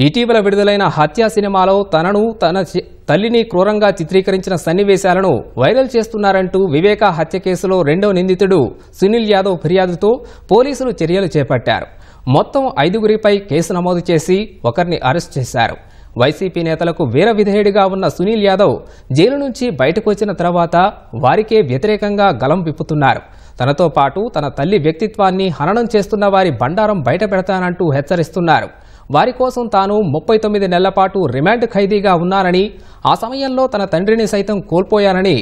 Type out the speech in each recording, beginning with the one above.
ఇటీవల విడుదలైన హత్య సినిమాలో తనను తన తల్లిని క్రూరంగా చిత్రీకరించిన సన్నివేశాలను వైరల్ చేస్తున్నారంటూ వివేక హత్య కేసులో రెండో నిందితుడు సునీల్ యాదవ్ ఫిర్యాదుతో పోలీసులు చర్యలు చేపట్టారు. మొత్తం 5గురిపై కేసు నమోదు చేసి ఒకరిని అరెస్ట్ చేశారు. వైసీపీ నేతలకు వీర విధేయుడిగా ఉన్న సునీల్ యాదవ్ జైలు నుంచి బయటకు వచ్చిన తర్వాత వారికే వ్యతిరేకంగా గలం విప్పుతున్నారు. తనతో పాటు తన తల్లి వ్యక్తిత్వాన్ని హననం చేస్తున్న వారి బండారం బయట పెడతానంటూ హెచ్చరిస్తున్నారు. వారి కోసం తాను 39 నెలల పాటు రిమాండ్ ఖైదీగా ఉన్నానని, ఆ సమయంలో తన తండ్రిని సైతం కోల్పోయానని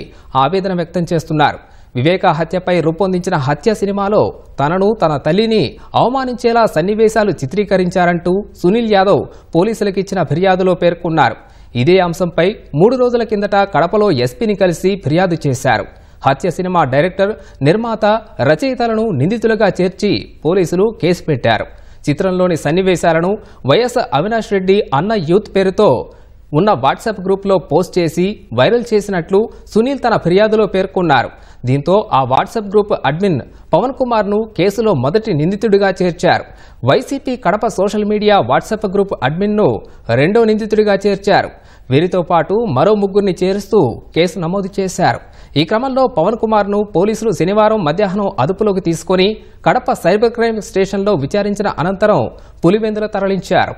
ఆవేదన వ్యక్తం చేస్తున్నారు. వివేక హత్యపై రూపొందించిన హత్య సినిమాలో తనను తన తల్లిని అవమానించేలా సన్నివేశాలు చిత్రీకరించారంటూ సునీల్ యాదవ్ పోలీసులకిచ్చిన ఫిర్యాదులో పేర్కొన్నారు. ఇదే అంశంపై 3 రోజుల కిందట కడపలో ఎస్పీని కలిసి ఫిర్యాదు చేశారు. హత్య సినిమా డైరెక్టర్, నిర్మాత, రచయితలను నిందితులుగా చేర్చి పోలీసులు కేసు పెట్టారు. చిత్రంలోని సన్నివేశాలను వైఎస్ అవినాష్ రెడ్డి అన్న యూత్ పేరుతో ఉన్న వాట్సాప్ గ్రూప్లో పోస్ట్ చేసి వైరల్ చేసినట్లు సునీల్ తన ఫిర్యాదులో పేర్కొన్నారు. దీంతో ఆ వాట్సాప్ గ్రూప్ అడ్మిన్ పవన్ కుమార్ను కేసులో మొదటి నిందితుడిగా చేర్చారు. YCP Kadapa social media WhatsApp group అడ్మిన్ను రెండో నిందితుడిగా చేర్చారు. వీరితో పాటు మరో 3గురిని చేరుస్తూ కేసు నమోదు చేశారు. ఈ క్రమంలో పవన్ కుమార్ను పోలీసులు శనివారం మధ్యాహ్నం అదుపులోకి తీసుకుని కడప సైబర్ క్రైమ్ స్టేషన్లో విచారించిన అనంతరం పులివెందుల తరలించారు.